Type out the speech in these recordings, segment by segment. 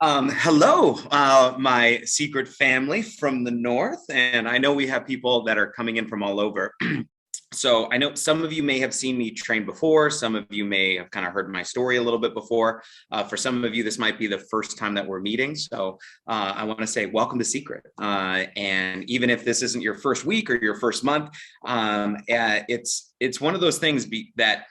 Hello, my secret family from the north. And I know we have people that are coming in from all over. So I know some of you may have seen me train before. Some of you may have kind of heard my story a little bit before. For some of you, this might be the first time that we're meeting. So I want to say welcome to Seacret. And even if this isn't your first week or your first month, it's one of those things that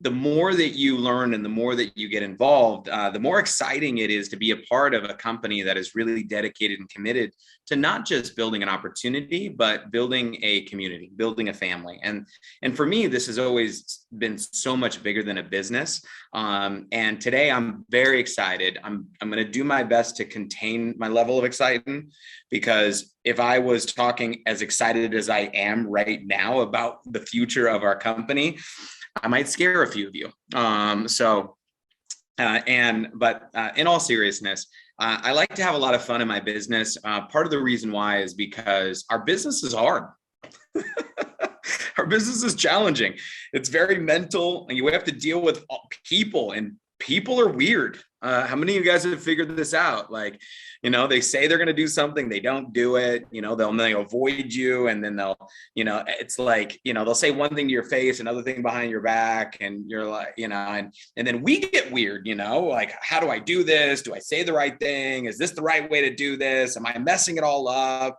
the more that you learn and the more that you get involved, the more exciting it is to be a part of a company that is really dedicated and committed to not just building an opportunity, but building a community, building a family. And for me, this has always been so much bigger than a business. And today I'm very excited. I'm going to do my best to contain my level of excitement, because if I was talking as excited as I am right now about the future of our company, I might scare a few of you. But in all seriousness, I like to have a lot of fun in my business. Part of the reason why is because our business is hard. Our business is challenging. It's very mental, and you have to deal with people, and people are weird. How many of you guys have figured this out? Like, they say they're going to do something, they don't do it. They'll avoid you, and then they'll, it's like, they'll say one thing to your face, another thing behind your back, and you're like, and then we get weird, like, how do I do this? Do I say the right thing? Is this the right way to do this? Am I messing it all up?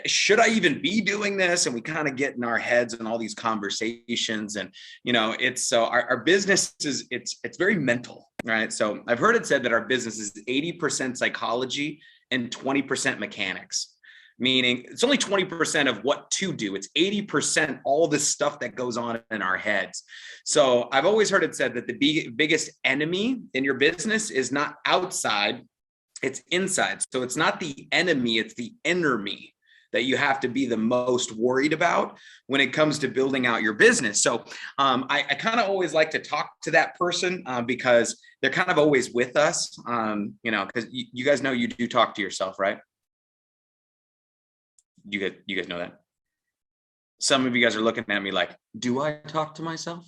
Should I even be doing this? And we kind of get in our heads and all these conversations, and it's so our business is it's very mental, right? So I've heard it said that our business is 80% psychology and 20% mechanics, meaning it's only 20% of what to do. It's 80% all this stuff that goes on in our heads. So I've always heard it said that the biggest enemy in your business is not outside, it's inside. So it's not the enemy, it's the inner me that you have to be the most worried about when it comes to building out your business. So I kind of always like to talk to that person because they're kind of always with us, because you guys know you do talk to yourself, right? You guys know that. Some of you guys are looking at me like, do I talk to myself?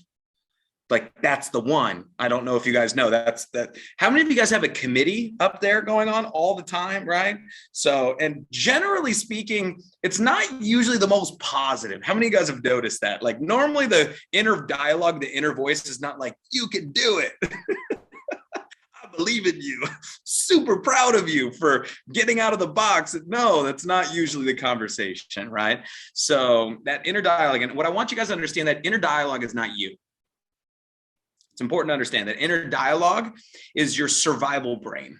Like, that's the one. I don't know if you guys know that's that. How many of you guys have a committee up there going on all the time, right? So, and generally speaking, it's not usually the most positive. How many of you guys have noticed that? Like, normally the inner dialogue, the inner voice is not like, you can do it. I believe in you. Super proud of you for getting out of the box. No, that's not usually the conversation, right? So that inner dialogue, and what I want you guys to understand, that inner dialogue is not you. It's important to understand that inner dialogue is your survival brain.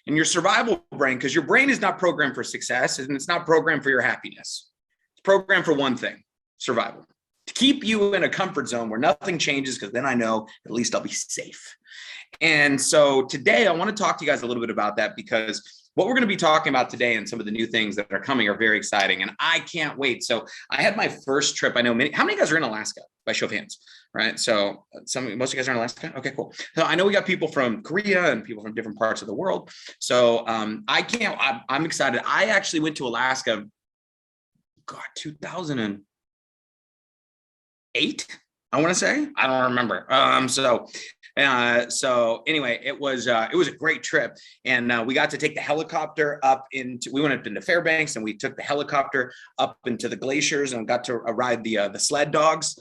And your survival brain, because your brain is not programmed for success and it's not programmed for your happiness. It's programmed for one thing: survival. To keep you in a comfort zone where nothing changes, because then I know at least I'll be safe. And so today I want to talk to you guys a little bit about that, because what we're going to be talking about today and some of the new things that are coming are very exciting, and I can't wait. So I had my first trip. I know how many of you guys are in Alaska, by show of hands, right? So most of you guys are in Alaska. Okay, cool. So I know we got people from Korea and people from different parts of the world. So I'm excited. I actually went to Alaska, 2008, I want to say. I don't remember. So anyway, it was a great trip, and we got to take the helicopter we went up into Fairbanks, and we took the helicopter up into the glaciers and got to ride the sled dogs,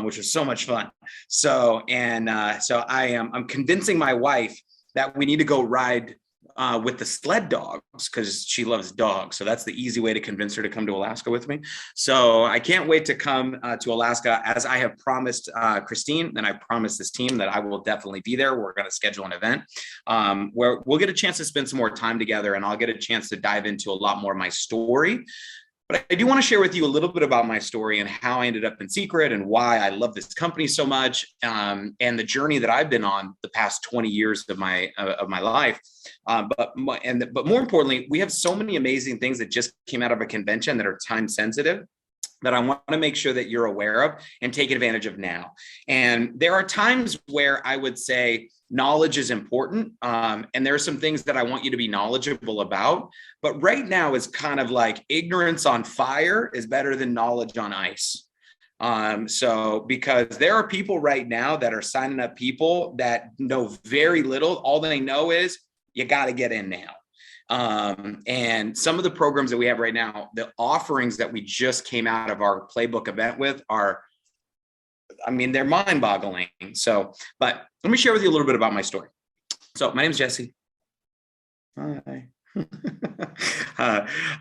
which was so much fun. So I'm convincing my wife that we need to go ride with the sled dogs, because she loves dogs. So that's the easy way to convince her to come to Alaska with me. So I can't wait to come to Alaska, as I have promised Christine, and I promised this team that I will definitely be there. We're going to schedule an event where we'll get a chance to spend some more time together, and I'll get a chance to dive into a lot more of my story. But I do want to share with you a little bit about my story and how I ended up in Seacret and why I love this company so much, and the journey that I've been on the past 20 years of my life. But more importantly, we have so many amazing things that just came out of a convention that are time sensitive, that I want to make sure that you're aware of and take advantage of now. And there are times where I would say knowledge is important. And there are some things that I want you to be knowledgeable about. But right now is kind of like ignorance on fire is better than knowledge on ice. So because there are people right now that are signing up people that know very little. All they know is you got to get in now. And some of the programs that we have right now, the offerings that we just came out of our playbook event with are, I mean, they're mind boggling. So, but let me share with you a little bit about my story. So my name is Jesse. Hi.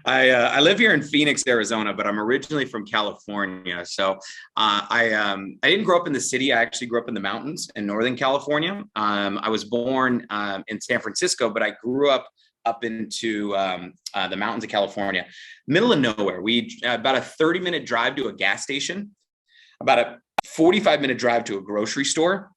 I live here in Phoenix, Arizona, but I'm originally from California. So I didn't grow up in the city. I actually grew up in the mountains in Northern California. I was born in San Francisco, but I grew up into the mountains of California, middle of nowhere. About a 30-minute drive to a gas station, about a 45-minute drive to a grocery store.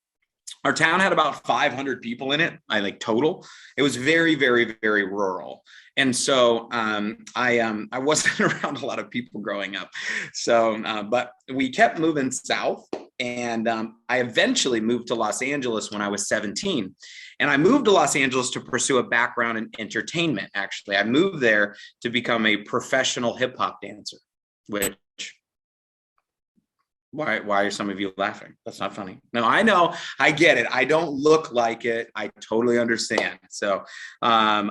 Our town had about 500 people in it, total. It was very, very, very rural. And so I wasn't around a lot of people growing up. So, but we kept moving south. And I eventually moved to Los Angeles when I was 17. And I moved to Los Angeles to pursue a background in entertainment, actually. I moved there to become a professional hip hop dancer, which... Why are some of you laughing? That's not funny. No, I know. I get it. I don't look like it. I totally understand. So I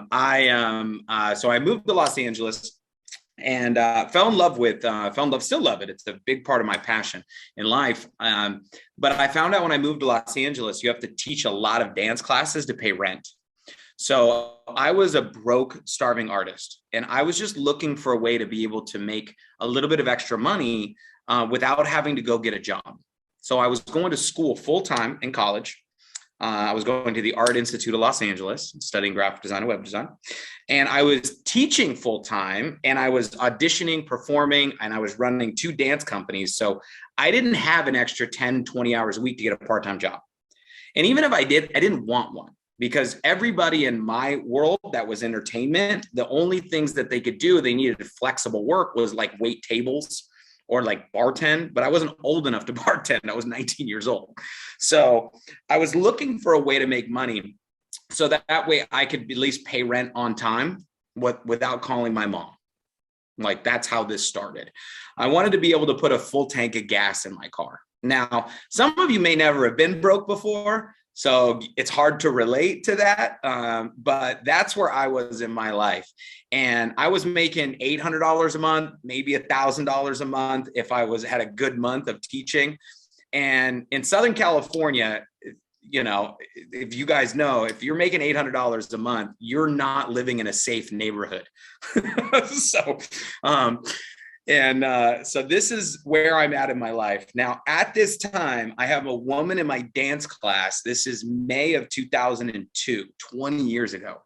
moved to Los Angeles and still love it. It's a big part of my passion in life. But I found out when I moved to Los Angeles, you have to teach a lot of dance classes to pay rent. So I was a broke, starving artist, and I was just looking for a way to be able to make a little bit of extra money without having to go get a job. So I was going to school full-time in college. I was going to the Art Institute of Los Angeles, studying graphic design and web design. And I was teaching full-time, and I was auditioning, performing, and I was running 2 dance companies. So I didn't have an extra 10, 20 hours a week to get a part-time job. And even if I did, I didn't want one, because everybody in my world that was entertainment, the only things that they could do, they needed flexible work, was like wait tables or like bartend, but I wasn't old enough to bartend. I was 19 years old. So I was looking for a way to make money so that way I could at least pay rent on time without calling my mom. Like, that's how this started. I wanted to be able to put a full tank of gas in my car. Now, some of you may never have been broke before, so it's hard to relate to that, but that's where I was in my life. And I was making $800 a month, maybe $1,000 a month if I had a good month of teaching. And in Southern California, you know, if you guys know, if you're making $800 a month, you're not living in a safe neighborhood. So this is where I'm at in my life. Now, at this time, I have a woman in my dance class. This is May of 2002, 20 years ago.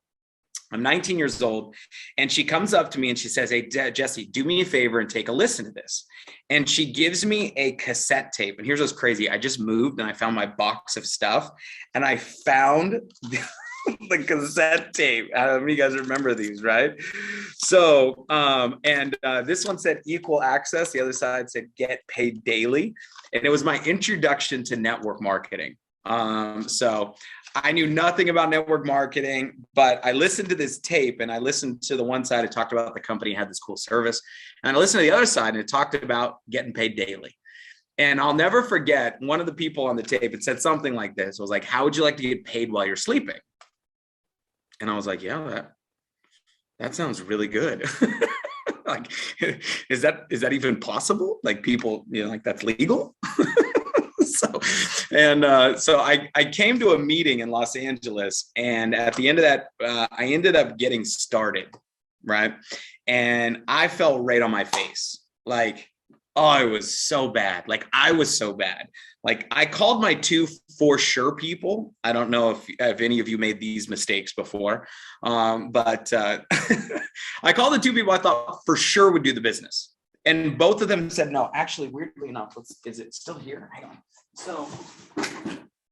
I'm 19 years old, and she comes up to me and she says, "Hey, Jesse, do me a favor and take a listen to this." And she gives me a cassette tape. And here's what's crazy. I just moved and I found my box of stuff, and I found the cassette tape. How many of you guys remember these, right? So, this one said Equal Access. The other side said Get Paid Daily. And it was my introduction to network marketing. So I knew nothing about network marketing, but I listened to this tape, and I listened to the one side. It talked about the company had this cool service. And I listened to the other side, and it talked about getting paid daily. And I'll never forget, one of the people on the tape, it said something like this. It was like, "How would you like to get paid while you're sleeping?" And I was like, "Yeah, that sounds really good." Like, is that even possible? Like, people, you know, like, that's legal? So I came to a meeting in Los Angeles, and at the end of that, I ended up getting started, right? And I fell right on my face. Like, oh, it was so bad. Like, I was so bad. Like, I called my 2 for sure people. I don't know if any of you made these mistakes before, but I called the 2 people I thought for sure would do the business. And both of them said no. Actually, weirdly enough, is it still here? Hang on. So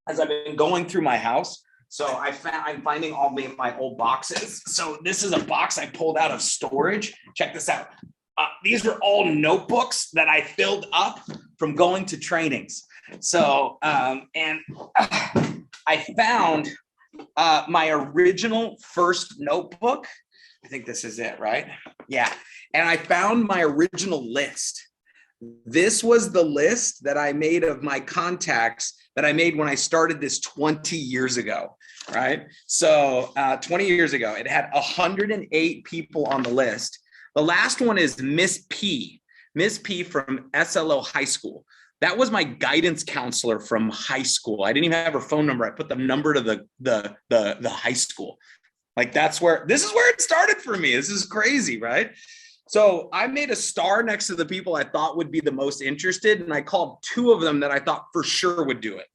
as I've been going through my house, so I'm finding all my old boxes. So this is a box I pulled out of storage. Check this out. These are all notebooks that I filled up from going to trainings. So, I found my original first notebook. I think this is it, right? Yeah. And I found my original list This was the list that I made of my contacts that I made when I started this 20 years ago, right? So 20 years ago, it had 108 people on the list. The last one is Miss P from SLO High School. That was my guidance counselor from high school. I didn't even have her phone number. I put the number to the high school. Like this is where it started for me. This is crazy, right? So I made a star next to the people I thought would be the most interested, and I called 2 of them that I thought for sure would do it.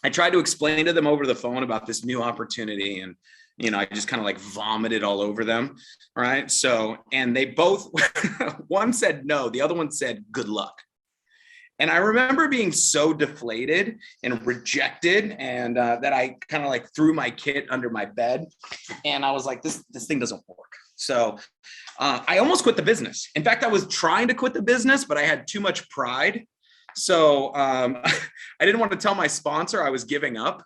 I tried to explain to them over the phone about this new opportunity, and I just kind of like vomited all over them, right? So, and they both, one said no, the other one said good luck. And I remember being so deflated and rejected, and that I kind of like threw my kit under my bed, and I was like, this thing doesn't work. So I almost quit the business. In fact, I was trying to quit the business, but I had too much pride. So I didn't want to tell my sponsor I was giving up.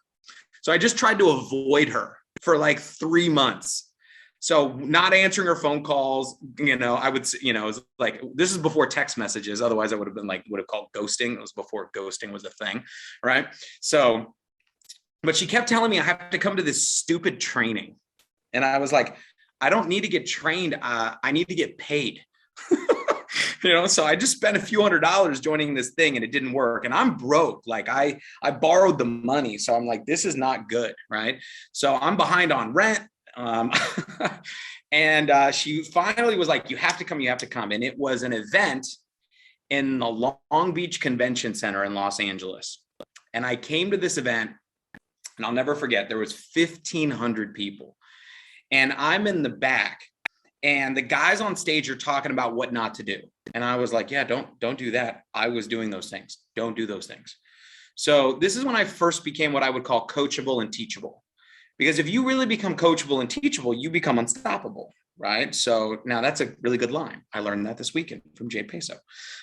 So I just tried to avoid her for like 3 months. So not answering her phone calls, I would, it was like, this is before text messages. Otherwise I would have called ghosting. It was before ghosting was a thing. Right. So, but she kept telling me I have to come to this stupid training. And I was like, I don't need to get trained. I need to get paid. So I just spent a few $100s joining this thing, and it didn't work. And I'm broke. Like I borrowed the money. So I'm like, this is not good. Right. So I'm behind on rent. And she finally was like, you have to come. And it was an event in the Long Beach Convention Center in Los Angeles. And I came to this event, and I'll never forget, there was 1,500 people. And I'm in the back, and the guys on stage are talking about what not to do. And I was like, yeah, don't do that. I was doing those things. Don't do those things. So this is when I first became what I would call coachable and teachable. Because if you really become coachable and teachable, you become unstoppable, right? So now that's a really good line. I learned that this weekend from Jay Peso, all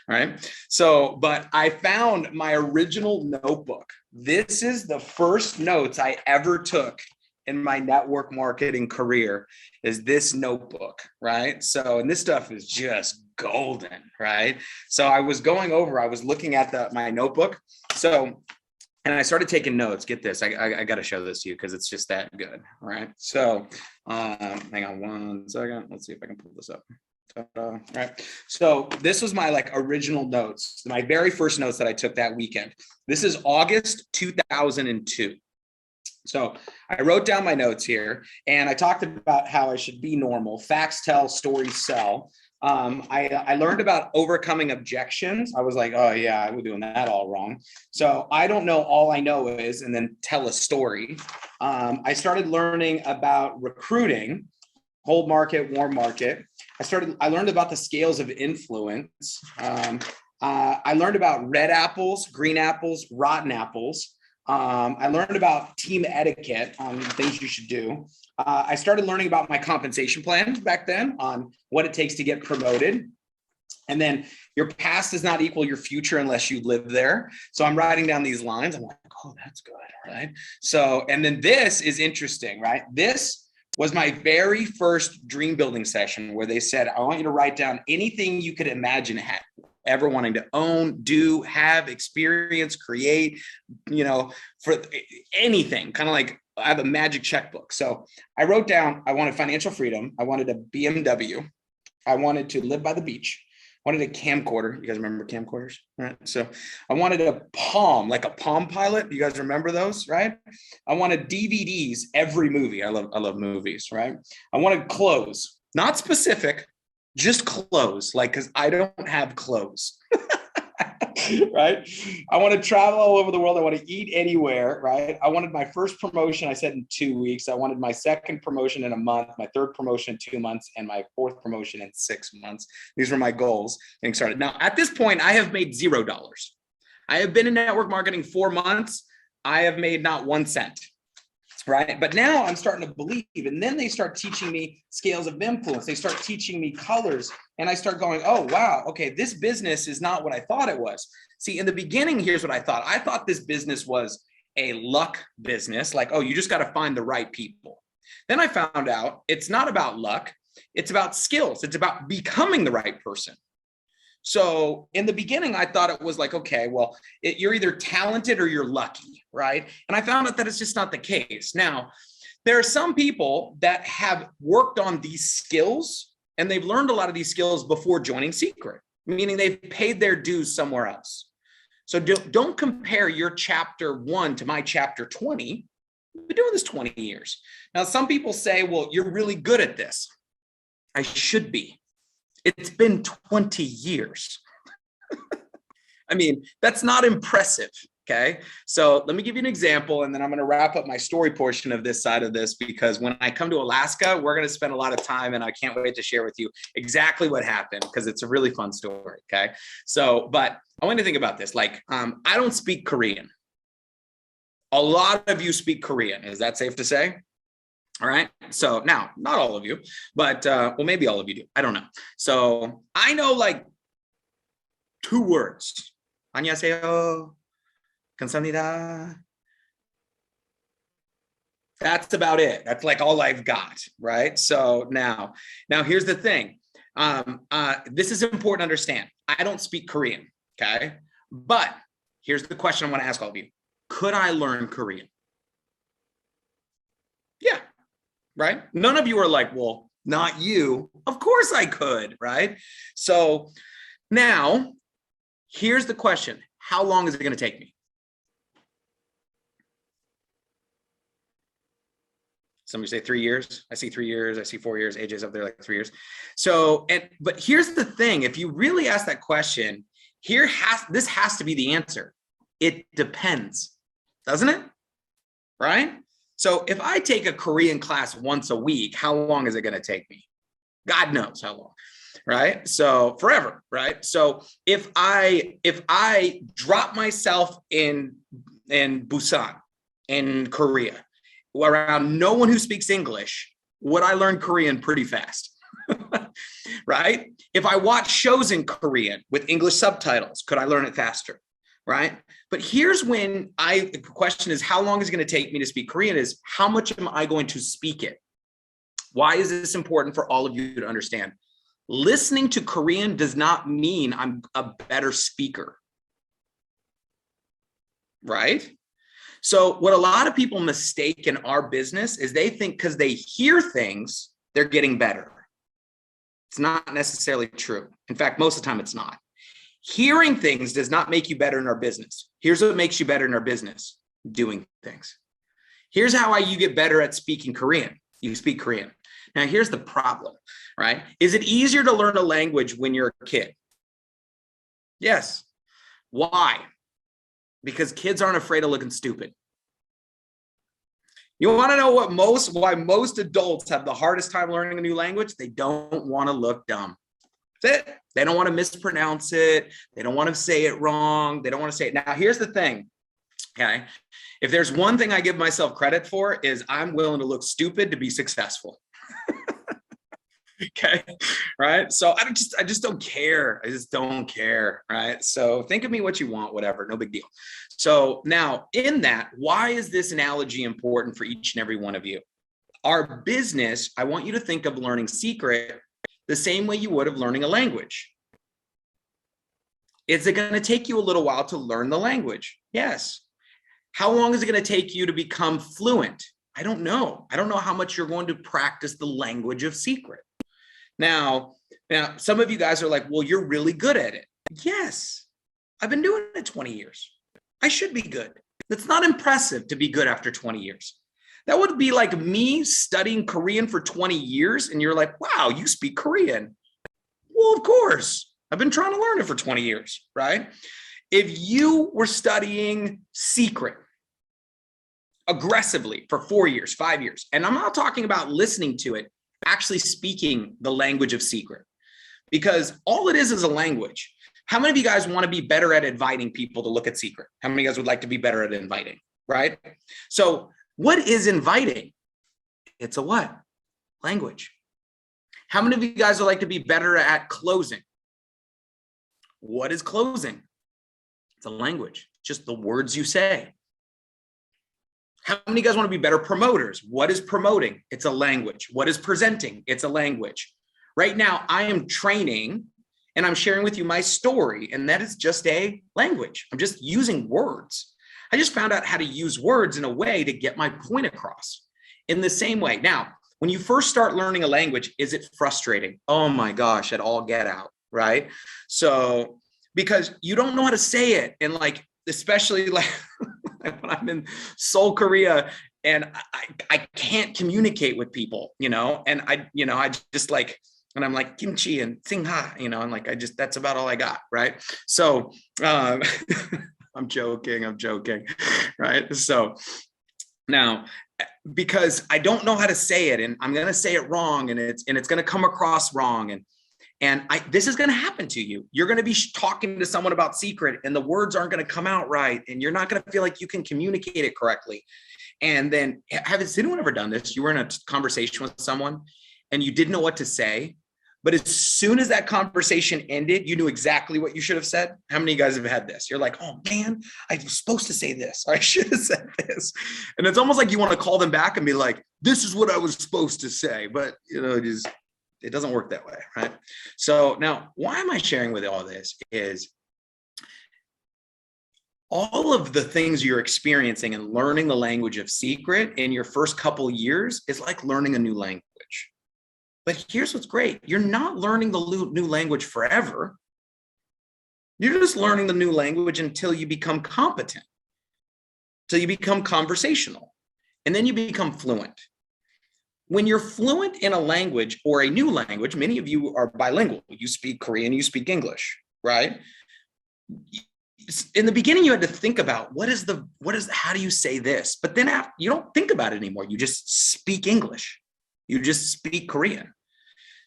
right? So, but I found my original notebook. This is the first notes I ever took in my network marketing career, is this notebook, right? So, and this stuff is just golden, right? So I was looking at my notebook. So, and I started taking notes. Get this, I got to show this to you because it's just that good, right? So hang on one second. Let's see if I can pull this up. Right. So this was my original notes, my very first notes that I took that weekend. This is August 2002. So I wrote down my notes here, and I talked about how I should be normal. Facts tell, stories sell. I learned about overcoming objections. I was like, oh yeah, I was doing that all wrong. So I don't know, all I know is, and then tell a story. I started learning about recruiting, cold market, warm market. I learned about the scales of influence. I learned about red apples, green apples, rotten apples. I learned about team etiquette on things you should do. I started learning about my compensation plan back then on what it takes to get promoted. And then your past does not equal your future unless you live there. So I'm writing down these lines. I'm like, oh, that's good, right? So, and then this is interesting, right? This was my very first dream building session where they said, I want you to write down anything you could imagine ever wanting to own, do, have, experience, create, for anything, kind of like I have a magic checkbook. So I wrote down, I wanted financial freedom. I wanted a BMW. I wanted to live by the beach. I wanted a camcorder. You guys remember camcorders? Right. So I wanted a Palm, like a Palm Pilot. You guys remember those, right? I wanted DVDs, every movie. I love movies, right? I wanted clothes, not specific, just clothes, because I don't have clothes, right? I want to travel all over the world. I want to eat anywhere, right? I wanted my first promotion, I said, in 2 weeks. I wanted my second promotion in a month, my third promotion in 2 months, and my fourth promotion in 6 months. These were my goals getting started. Now, at this point, I have made $0. I have been in network marketing 4 months. I have made not 1 cent. Right. But now I'm starting to believe. And then they start teaching me scales of influence. They start teaching me colors. And I start going, oh, wow. Okay, this business is not what I thought it was. See, in the beginning, here's what I thought. I thought this business was a luck business. Like, oh, you just got to find the right people. Then I found out it's not about luck. It's about skills. It's about becoming the right person. So in the beginning, I thought it was like, okay, well, you're either talented or you're lucky, right? And I found out that it's just not the case. Now, there are some people that have worked on these skills and they've learned a lot of these skills before joining Seacret, meaning they've paid their dues somewhere else. So don't compare your chapter 1 to my chapter 20. I've been doing this 20 years. Now, some people say, well, you're really good at this. I should be. It's been 20 years. I mean, that's not impressive. Okay. So let me give you an example, and then I'm going to wrap up my story portion of this side of this, because when I come to Alaska, we're going to spend a lot of time, and I can't wait to share with you exactly what happened, because it's a really fun story. Okay. So, but I want you to think about this. Like, I don't speak Korean. A lot of you speak Korean. Is that safe to say? All right. So now, not all of you, but well, maybe all of you do. I don't know. So I know like 2 words. 안녕하세요. 감사합니다. That's about it. That's like all I've got, right? So now here's the thing. This is important to understand. I don't speak Korean, okay? But here's the question I want to ask all of you. Could I learn Korean? Yeah, right? None of you are like, well, not you. Of course I could, right? So now here's the question. How long is it going to take me? Somebody say 3 years. I see 3 years. I see 4 years. AJ's up there like 3 years. So, but here's the thing. If you really ask that question, this has to be the answer. It depends, doesn't it? Right? So if I take a Korean class once a week, how long is it going to take me? God knows how long, right? So forever, right? So if I drop myself in Busan, in Korea, around no one who speaks English, would I learn Korean pretty fast? Right? If I watch shows in Korean with English subtitles, could I learn it faster? Right? But here's when the question is, how long is it going to take me to speak Korean? Is how much am I going to speak it? Why is this important for all of you to understand? Listening to Korean does not mean I'm a better speaker. Right? So what a lot of people mistake in our business is they think because they hear things, they're getting better. It's not necessarily true. In fact, most of the time it's not. Hearing things does not make you better in our business. Here's what makes you better in our business: doing things. Here's how you get better at speaking Korean. You speak Korean. Now, here's the problem, right? Is it easier to learn a language when you're a kid? Yes. Why? Because kids aren't afraid of looking stupid. You want to know why most adults have the hardest time learning a new language? They don't want to look dumb. That's it. They don't want to mispronounce it. They don't want to say it wrong. They don't want to say it. Now, here's the thing. Okay. If there's one thing I give myself credit for, is I'm willing to look stupid to be successful. Okay. Right. So I just don't care. I just don't care. Right. So think of me what you want, whatever, no big deal. So now in that, why is this analogy important for each and every one of you? Our business, I want you to think of learning Seacret the same way you would of learning a language. Is it going to take you a little while to learn the language? Yes. How long is it going to take you to become fluent? I don't know. I don't know how much you're going to practice the language of Seacret. Now, some of you guys are like, well, you're really good at it. Yes, I've been doing it 20 years. I should be good. That's not impressive to be good after 20 years. That would be like me studying Korean for 20 years and you're like, wow, you speak Korean. Well, of course, I've been trying to learn it for 20 years, right? If you were studying Seacret aggressively for 4 years, 5 years, and I'm not talking about listening to it, actually speaking the language of Seacret, because all it is a language. How many of you guys want to be better at inviting people to look at Seacret? How many of you guys would like to be better at inviting, right? So what is inviting? It's a what? Language. How many of you guys would like to be better at closing? What is closing? It's a language, just the words you say. How many of you guys want to be better promoters? What is promoting? It's a language. What is presenting? It's a language. Right now, I am training and I'm sharing with you my story. And that is just a language. I'm just using words. I just found out how to use words in a way to get my point across in the same way. Now, when you first start learning a language, is it frustrating? Oh my gosh, at all get out, right? So, because you don't know how to say it. And like, especially like when I'm in Seoul, Korea, and I can't communicate with people, and I just like, and I'm like kimchi and singha, and like, that's about all I got. Right. So, I'm joking, right? So now, because I don't know how to say it, and I'm going to say it wrong, and it's going to come across wrong. And this is going to happen to you. You're going to be talking to someone about Seacret, and the words aren't going to come out right. And you're not going to feel like you can communicate it correctly. And then, has anyone ever done this? You were in a conversation with someone and you didn't know what to say, but as soon as that conversation ended, you knew exactly what you should have said. How many of you guys have had this? You're like, oh man, I was supposed to say this. I should have said this. And it's almost like you want to call them back and be like, this is what I was supposed to say. But it doesn't work that way, right? So now, why am I sharing with all this is all of the things you're experiencing and learning the language of Seacret in your first couple years is like learning a new language. But here's what's great. You're not learning the new language forever. You're just learning the new language until you become competent, till you become conversational, and then you become fluent. When you're fluent in a language or a new language, many of you are bilingual. You speak Korean, you speak English, right? In the beginning, you had to think about how do you say this? But then after, you don't think about it anymore. You just speak English. You just speak Korean.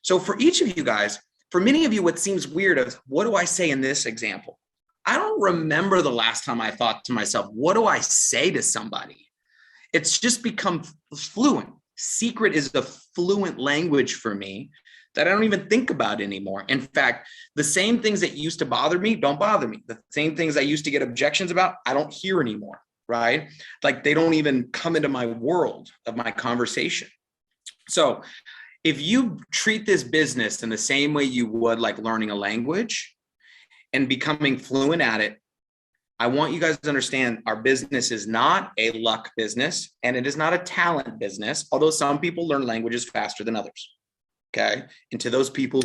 So for each of you guys, for many of you, what seems weird is, what do I say in this example? I don't remember the last time I thought to myself, what do I say to somebody? It's just become fluent. Seacret is the fluent language for me that I don't even think about anymore. In fact, the same things that used to bother me don't bother me. The same things I used to get objections about, I don't hear anymore, right? Like they don't even come into my world of my conversation. So if you treat this business in the same way you would like learning a language and becoming fluent at it, I want you guys to understand our business is not a luck business and it is not a talent business, although some people learn languages faster than others. Okay. And to those people,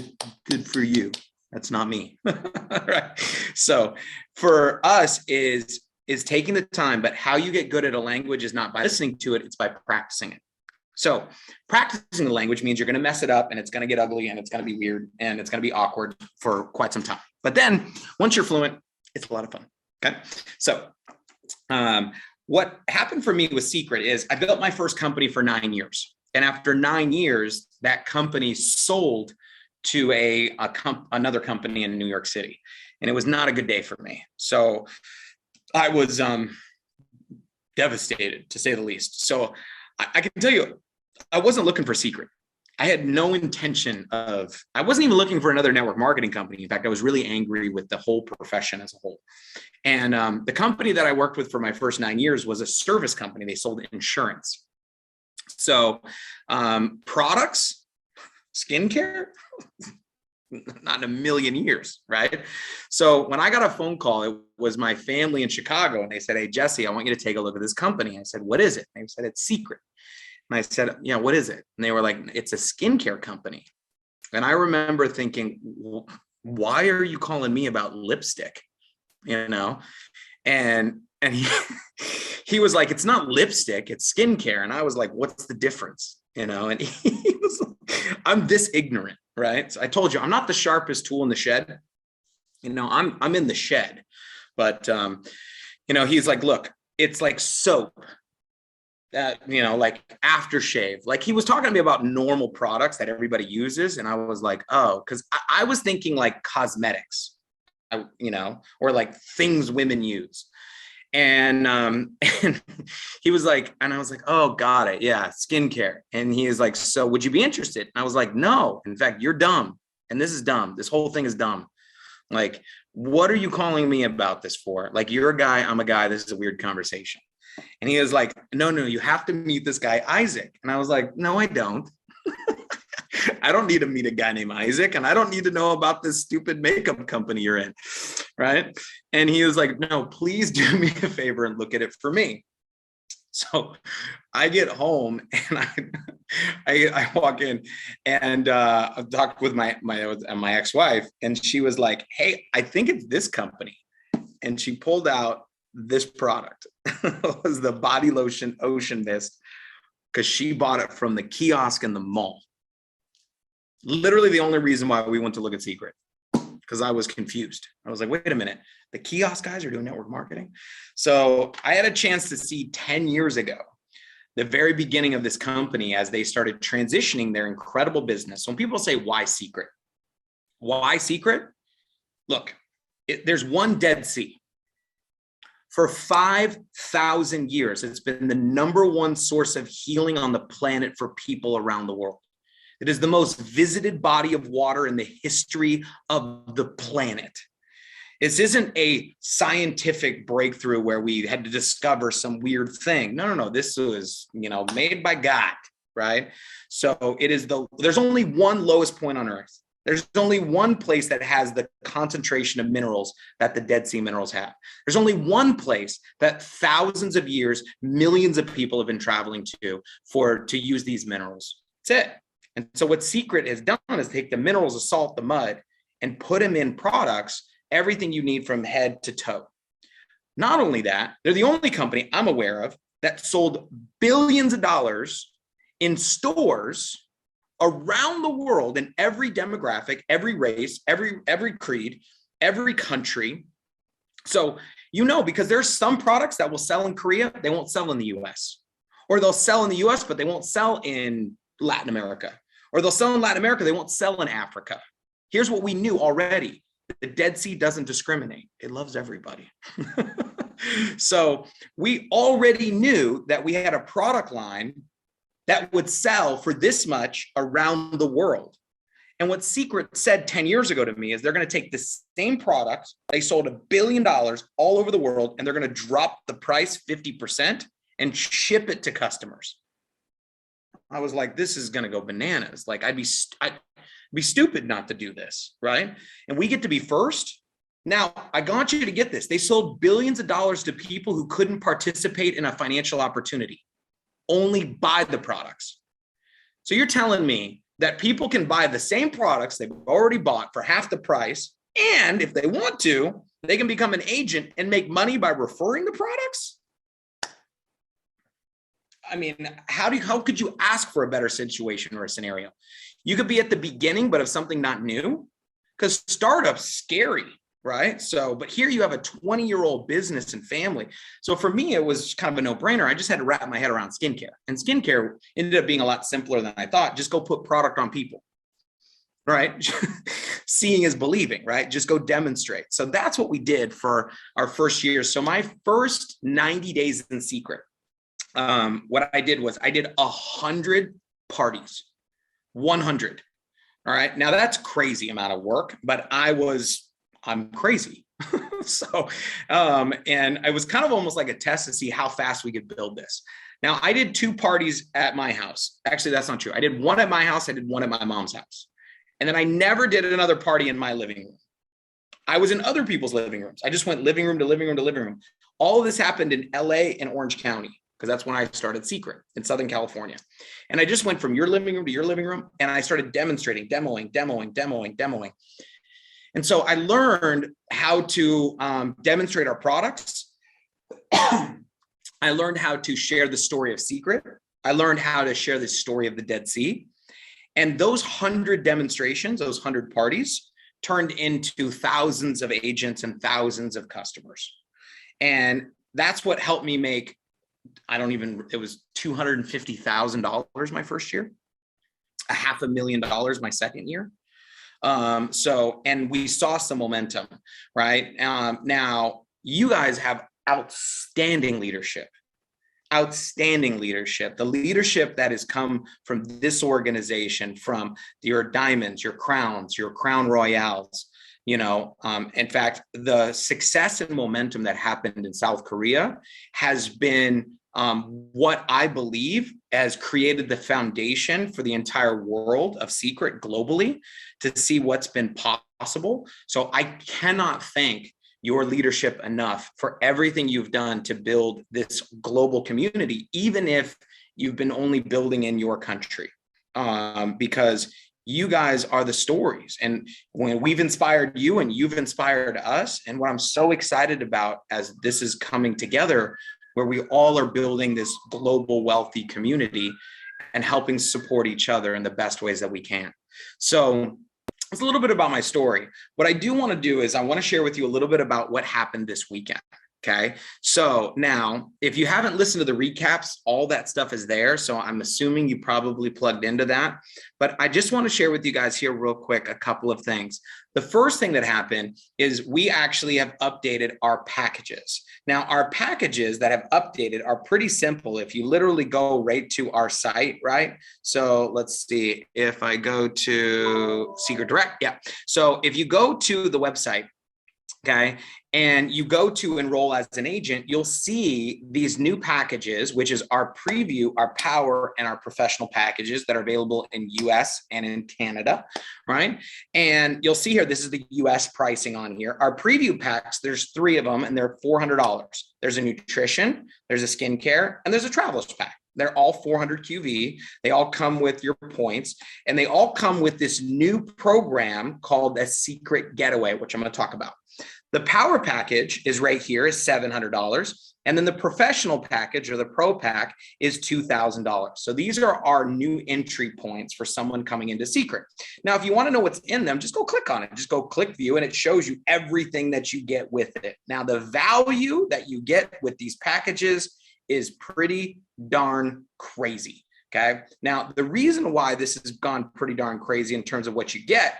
good for you. That's not me. Right. So for us is taking the time, but how you get good at a language is not by listening to it. It's by practicing it. So practicing the language means you're going to mess it up and it's going to get ugly and it's going to be weird and it's going to be awkward for quite some time. But then once you're fluent, it's a lot of fun. Okay. So what happened for me with Seacret is I built my first company for 9 years. And after 9 years, that company sold to another company in New York City. And it was not a good day for me. So I was devastated, to say the least. So I can tell you, I wasn't looking for Seacret. I had no intention I wasn't even looking for another network marketing company. In fact, I was really angry with the whole profession as a whole. And the company that I worked with for my first 9 years was a service company. They sold insurance. So products, skincare, not in a million years, right? So when I got a phone call, it was my family in Chicago, and they said, hey, Jesse, I want you to take a look at this company. I said, what is it? And they said, it's Seacret. And I said, yeah, what is it? And they were like, it's a skincare company. And I remember thinking, why are you calling me about lipstick? And he was like, it's not lipstick, it's skincare. And I was like, what's the difference? And he was like, I'm this ignorant, right? So I told you, I'm not the sharpest tool in the shed. I'm in the shed, but he's like, look, it's like soap that, like aftershave. Like he was talking to me about normal products that everybody uses. And I was like, oh, because I was thinking like cosmetics, or like things women use. And he was like, and I was like, oh, got it. Yeah. Skincare. And he is like, so would you be interested? And I was like, no, in fact, you're dumb. And this is dumb. This whole thing is dumb. Like, what are you calling me about this for? Like, you're a guy, I'm a guy. This is a weird conversation. And he was like, no, you have to meet this guy, Isaac. And I was like, no, I don't. I don't need to meet a guy named Isaac, and I don't need to know about this stupid makeup company you're in, right? And he was like, no, please do me a favor and look at it for me. So I get home and I walk in and I've talked with my ex-wife, and she was like, hey, I think it's this company. And she pulled out this product. It was the body lotion Ocean Mist, because she bought it from the kiosk in the mall. Literally the only reason why we went to look at Seacret, because I was confused. I was like, wait a minute, the kiosk guys are doing network marketing? So I had a chance to see 10 years ago, the very beginning of this company, as they started transitioning their incredible business. So when people say, why Seacret? Why Seacret? Look, there's one Dead Sea. For 5,000 years, it's been the #1 source of healing on the planet for people around the world. It is the most visited body of water in the history of the planet. This isn't a scientific breakthrough where we had to discover some weird thing. No. This was, made by God, right? So there's only one lowest point on Earth. There's only one place that has the concentration of minerals that the Dead Sea minerals have. There's only one place that thousands of years, millions of people have been traveling to use these minerals. That's it. And so what Seacret has done is take the minerals, the salt, the mud, and put them in products, everything you need from head to toe. Not only that, they're the only company I'm aware of that sold billions of dollars in stores around the world, in every demographic, every race, every creed, every country. So, because there's some products that will sell in Korea, they won't sell in the US. Or they'll sell in the US, but they won't sell in Latin America. Or they'll sell in Latin America, they won't sell in Africa. Here's what we knew already. The Dead Sea doesn't discriminate. It loves everybody. So we already knew that we had a product line that would sell for this much around the world. And what Seacret said 10 years ago to me is they're going to take the same product, they sold $1 billion all over the world, and they're going to drop the price 50% and ship it to customers. I was like, this is going to go bananas. Like, I'd be stupid not to do this, right? And we get to be first. Now, I want you to get this. They sold billions of dollars to people who couldn't participate in a financial opportunity. Only buy the products. So you're telling me that people can buy the same products they've already bought for half the price, and if they want to, they can become an agent and make money by referring the products? I mean, how could you ask for a better situation or a scenario? You could be at the beginning, but of something not new, because startup's scary. Right. So, but here you have a 20-year-old business and family. So for me, it was kind of a no-brainer. I just had to wrap my head around skincare, and skincare ended up being a lot simpler than I thought. Just go put product on people. Right. Seeing is believing, right? Just go demonstrate. So that's what we did for our first year. So my first 90 days in Seacret, what I did was I did 100 parties, 100. All right. Now that's crazy amount of work, but I'm crazy. So, and it was kind of almost like a test to see how fast we could build this. Now, I did 2 parties at my house. Actually, that's not true. I did one at my house. I did one at my mom's house. And then I never did another party in my living room. I was in other people's living rooms. I just went living room to living room to living room. All of this happened in LA and Orange County, because that's when I started Seacret in Southern California. And I just went from your living room to your living room, and I started demonstrating, demoing. And so I learned how to demonstrate our products. I learned how to share the story of Seacret. I learned how to share the story of the Dead Sea. And those 100 demonstrations, those 100 parties, turned into thousands of agents and thousands of customers. And that's what helped me make, it was $250,000 my first year, $500,000 my second year. And we saw some momentum, right? Now you guys have outstanding leadership, the leadership that has come from this organization, from your diamonds, your crowns, your Crown Royales. In fact, the success and momentum that happened in South Korea has been what I believe has created the foundation for the entire world of Seacret globally to see what's been possible. So I cannot thank your leadership enough for everything you've done to build this global community, even if you've been only building in your country, because you guys are the stories. And when we've inspired you and you've inspired us, and what I'm so excited about as this is coming together, where we all are building this global wealthy community and helping support each other in the best ways that we can. So it's a little bit about my story. What I do want to do is I want to share with you a little bit about what happened this weekend. Okay. So now, if you haven't listened to the recaps, all that stuff is there. So I'm assuming you probably plugged into that. But I just want to share with you guys here real quick a couple of things. The first thing that happened is we actually have updated our packages. Now, our packages that have updated are pretty simple. If you literally go right to our site, right? So let's see if I go to Seacret Direct. Yeah. So if you go to the website, okay, and you go to enroll as an agent, you'll see these new packages, which is our preview, our power, and our professional packages that are available in US and in Canada, right? And you'll see here, this is the US pricing on here. Our preview packs, there's 3 of them and they're $400. There's a nutrition, there's a skincare, and there's a travelers pack. They're all 400 QV. They all come with your points, and they all come with this new program called a Seacret Getaway, which I'm going to talk about. The power package is right here, is $700. And then the professional package or the pro pack is $2,000. So these are our new entry points for someone coming into Seacret. Now, if you want to know what's in them, just go click on it. Just go click view and it shows you everything that you get with it. Now, the value that you get with these packages is pretty darn crazy. Okay. Now, the reason why this has gone pretty darn crazy in terms of what you get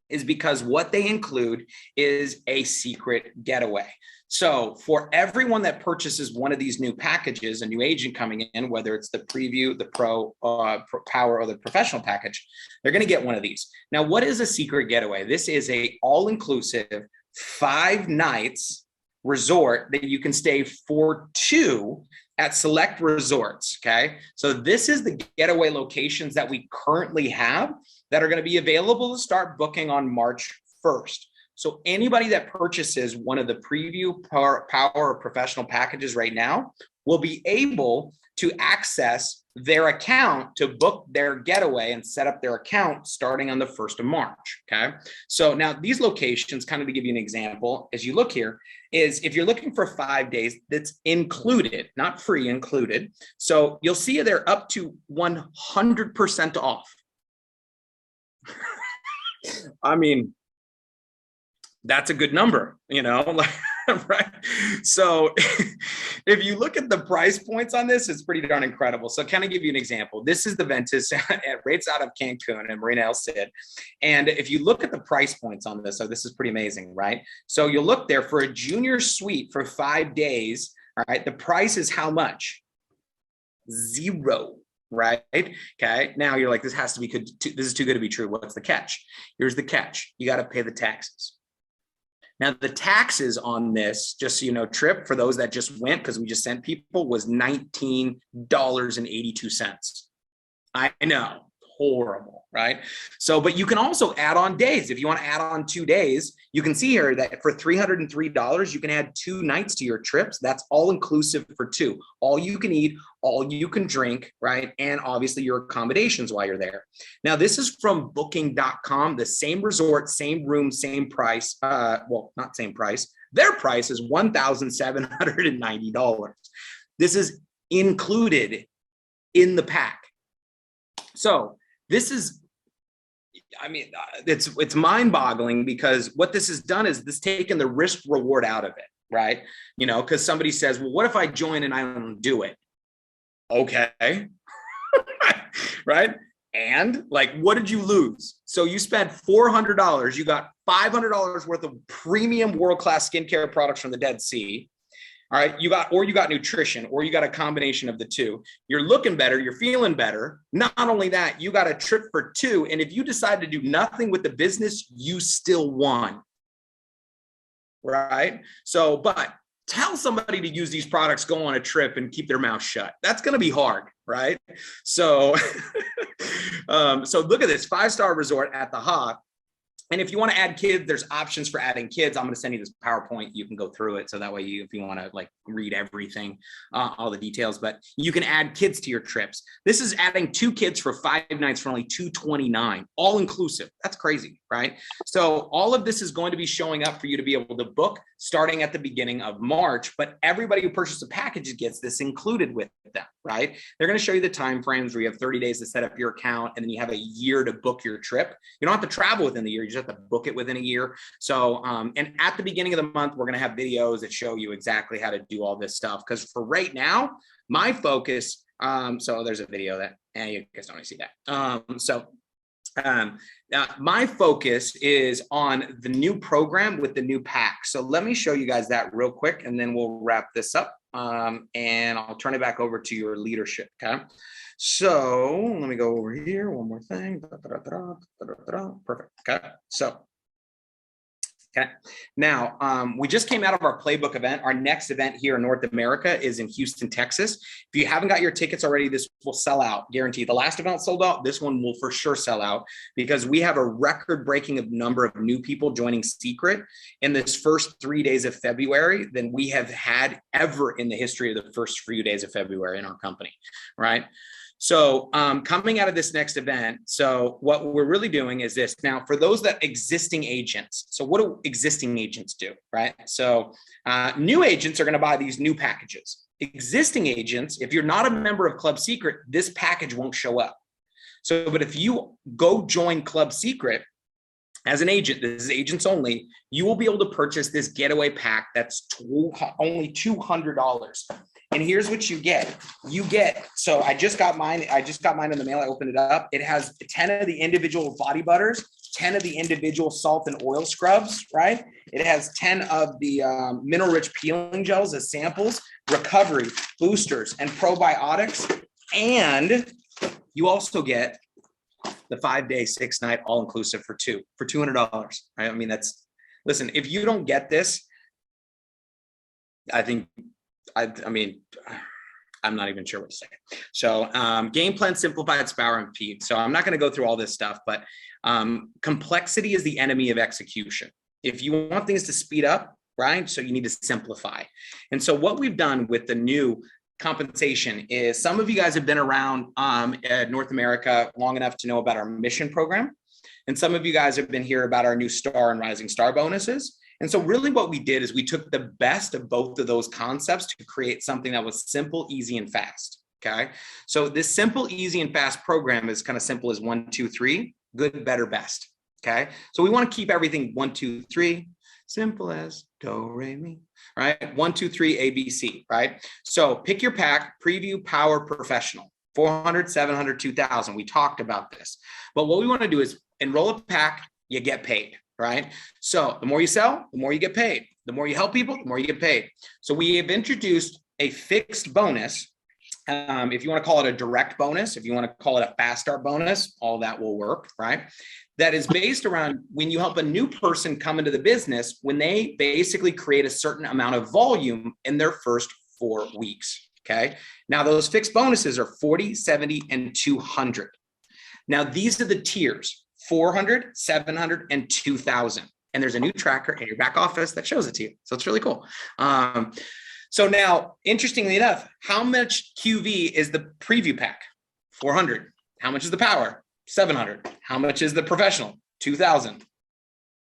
is because what they include is a Seacret Getaway. So for everyone that purchases one of these new packages, a new agent coming in, whether it's the preview, the pro power, or the professional package, they're going to get one of these. Now, what is a Seacret Getaway? This is a all-inclusive 5 nights resort that you can stay for 2 at select resorts. Okay. So this is the getaway locations that we currently have that are going to be available to start booking on March 1st. So anybody that purchases one of the preview, power, or professional packages right now will be able to access their account to book their getaway and set up their account starting on the 1st of March. Okay. So now these locations, kind of to give you an example, as you look here, is if you're looking for 5 days, that's included, not free, included. So you'll see they're up to 100% off. I mean, that's a good number, you know, right? So if you look at the price points on this, it's pretty darn incredible. So kind of give you an example. This is the Ventus rates out of Cancun and Marina El Cid. And if you look at the price points on this, so this is pretty amazing, right? So you'll look there for a junior suite for 5 days. All right. The price is how much? $0. Right. Okay. Now you're like, this has to be good. This is too good to be true. What's the catch? Here's the catch. You got to pay the taxes. Now, the taxes on this, just so you know, trip for those that just went, because we just sent people, was $19.82. I know. Horrible, right? So, but you can also add on days. If you want to add on 2 days, you can see here that for $303, you can add 2 nights to your trips. That's all inclusive for 2. All you can eat, all you can drink, right? And obviously your accommodations while you're there. Now, this is from booking.com, the same resort, same room, same price. Well, not same price. Their price is $1,790. This is included in the pack. So this is, I mean, it's mind-boggling, because what this has done is this taken the risk reward out of it, right? You know, because somebody says, well, what if I join and I don't do it? Okay. Right? And like, what did you lose? So you spent $400. You got $500 worth of premium world-class skincare products from the Dead Sea. All right, you got nutrition, or you got a combination of the 2. You're looking better, you're feeling better. Not only that, you got a trip for 2. And if you decide to do nothing with the business, you still won. Right? So, but tell somebody to use these products, go on a trip and keep their mouth shut. That's going to be hard, right? So, so look at this 5-star resort at the Hawk. And if you want to add kids, there's options for adding kids. I'm going to send you this PowerPoint. You can go through it. So that way if you want to like read everything, all the details, but you can add kids to your trips. This is adding 2 kids for 5 nights for only $229, all inclusive. That's crazy, right? So all of this is going to be showing up for you to be able to book starting at the beginning of March, but everybody who purchases a package gets this included with them, right? They're going to show you the time frames where you have 30 days to set up your account, and then you have a year to book your trip. You don't have to travel within the year. You just have to book it within a year. So, and at the beginning of the month, we're going to have videos that show you exactly how to do all this stuff. Because for right now, my focus, so there's a video that, you guys don't want to see that. My focus is on the new program with the new pack. So let me show you guys that real quick, and then we'll wrap this up. And I'll turn it back over to your leadership. Okay. So let me go over here. One more thing. Perfect. Okay. So, okay. Now, we just came out of our playbook event. Our next event here in North America is in Houston, Texas. If you haven't got your tickets already, this will sell out, guaranteed. The last event sold out. This one will for sure sell out because we have a record-breaking number of new people joining Seacret in this first 3 days of February than we have had ever in the history of the first few days of February in our company, right? So coming out of this next event, so what we're really doing is this. Now, for those that existing agents, so what do existing agents do, right? So new agents are going to buy these new packages. Existing agents, if you're not a member of Club Seacret, this package won't show up. So, but if you go join Club Seacret as an agent, this is agents only, you will be able to purchase this Getaway pack that's only $200. And here's what you get. So I just got mine in the mail. I opened it up. It has 10 of the individual body butters, 10 of the individual salt and oil scrubs, right? It has 10 of the mineral rich peeling gels as samples, recovery, boosters, and probiotics. And you also get the 5-day, 6-night all-inclusive for $200. Right? I mean, listen, if you don't get this, I mean, I'm not even sure what to say. So game plan, simplified, power, and speed. So I'm not going to go through all this stuff, but complexity is the enemy of execution. If you want things to speed up, right? So you need to simplify. And so what we've done with the new compensation is some of you guys have been around North America long enough to know about our mission program. And some of you guys have been here about our new star and rising star bonuses. And so really what we did is we took the best of both of those concepts to create something that was simple, easy, and fast. Okay. So this simple, easy, and fast program is kind of simple as 1, 2, 3, good, better, best. Okay. So we want to keep everything 1, 2, 3, simple as do, re, mi, right? 1, 2, 3, ABC, right? So pick your pack, preview, power, professional, 400, 700, 2000. We talked about this, but what we want to do is enroll a pack, you get paid. Right? So the more you sell, the more you get paid. The more you help people, the more you get paid. So we have introduced a fixed bonus. If you want to call it a direct bonus, if you want to call it a fast start bonus, all that will work, right? That is based around when you help a new person come into the business, when they basically create a certain amount of volume in their first 4 weeks. Okay. Now those fixed bonuses are 40, 70, and 200. Now these are the tiers. 400, 700, and 2,000. And there's a new tracker in your back office that shows it to you. So it's really cool. So now, interestingly enough, how much QV is the preview pack? 400. How much is the power? 700. How much is the professional? 2,000.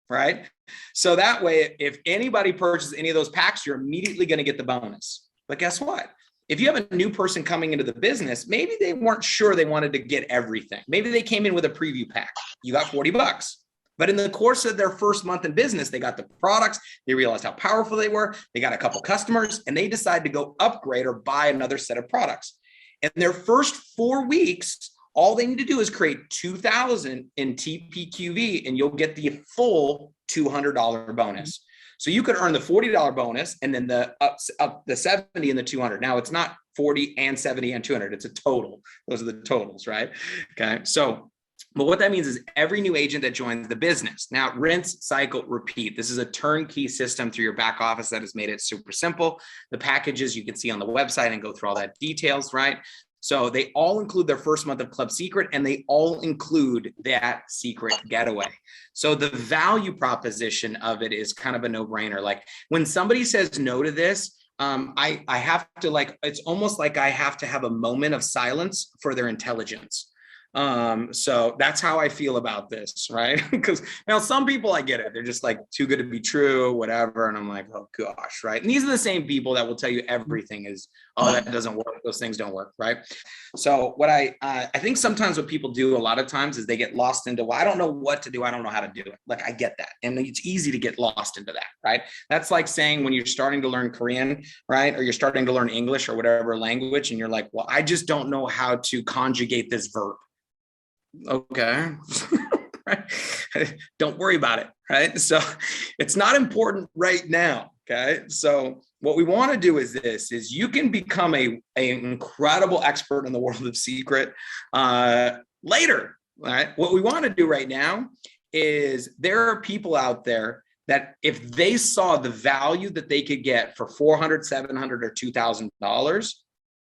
Right? So that way, if anybody purchases any of those packs, you're immediately going to get the bonus. But guess what? If you have a new person coming into the business, maybe they weren't sure they wanted to get everything. Maybe they came in with a preview pack. You got $40. But in the course of their first month in business, they got the products, they realized how powerful they were, they got a couple customers, and they decided to go upgrade or buy another set of products. In their first 4 weeks, all they need to do is create 2,000 in TPQV, and you'll get the full $200 bonus. So you could earn the $40 bonus and then the up the 70 and the 200. Now it's not 40 and 70 and 200. It's a total. Those are the totals, right? Okay. So But what that means is every new agent that joins the business, now rinse, cycle, repeat. This is a turnkey system through your back office that has made it super simple. The packages you can see on the website and go through all that details, right? So they all include their first month of Club Seacret, and they all include that Seacret getaway. So the value proposition of it is kind of a no-brainer. Like when somebody says no to this, I have to, like, it's almost like I have to have a moment of silence for their intelligence. So that's how I feel about this, right? Because now some people, I get it. They're just like too good to be true, whatever. And I'm like, oh gosh, right? And these are the same people that will tell you everything is, oh, that doesn't work. Those things don't work, right? So what I think sometimes what people do a lot of times is they get lost into, well, I don't know what to do. I don't know how to do it. Like, I get that. And it's easy to get lost into that, right? That's like saying when you're starting to learn Korean, right? Or you're starting to learn English or whatever language. And you're like, well, I just don't know how to conjugate this verb. Okay. Right? Don't worry about it, right? So it's not important right now. Okay. So what we want to do is this, is you can become an incredible expert in the world of Seacret later, right? What we want to do right now is there are people out there that if they saw the value that they could get for $400, $700, or $2,000,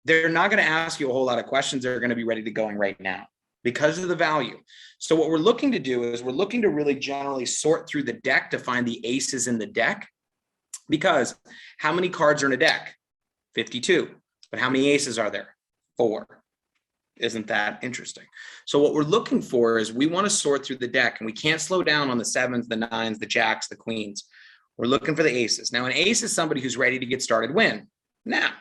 they're not going to ask you a whole lot of questions. They're going to be ready to going right now, because of the value. So what we're looking to do is we're looking to really generally sort through the deck to find the aces in the deck, because how many cards are in a deck? 52. But how many aces are there? 4. Isn't that interesting? So what we're looking for is we want to sort through the deck, and we can't slow down on the 7s, the 9s, the jacks, the queens. We're looking for the aces. Now, an ace is somebody who's ready to get started when? Now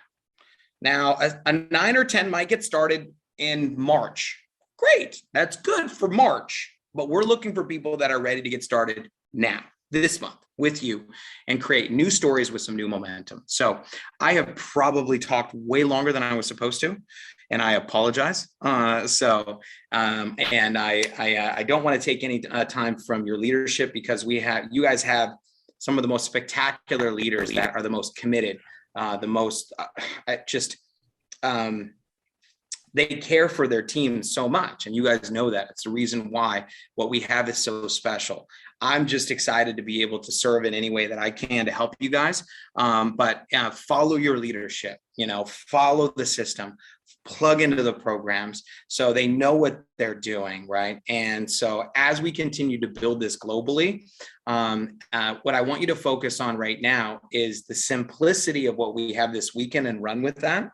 a 9 or 10 might get started in March. Great, that's good for March, but we're looking for people that are ready to get started now, this month, with you, and create new stories with some new momentum. So I have probably talked way longer than I was supposed to, and I apologize. And I don't want to take any time from your leadership, because you guys have some of the most spectacular leaders that are the most committed, the most they care for their team so much. And you guys know that. It's the reason why what we have is so special. I'm just excited to be able to serve in any way that I can to help you guys. But follow your leadership, follow the system, plug into the programs so they know what they're doing, right? And so as we continue to build this globally, what I want you to focus on right now is the simplicity of what we have this weekend, and run with that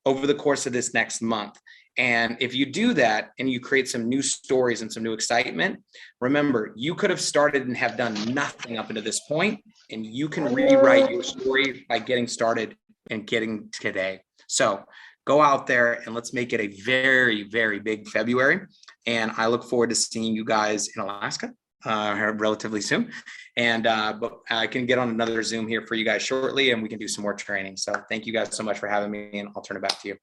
over the course of this next month. And if you do that and you create some new stories and some new excitement, remember, you could have started and have done nothing up until this point, and you can rewrite your story by getting started and getting today. So go out there and let's make it a very, very big February. And I look forward to seeing you guys in Alaska relatively soon. But I can get on another Zoom here for you guys shortly, and we can do some more training. So thank you guys so much for having me, and I'll turn it back to you.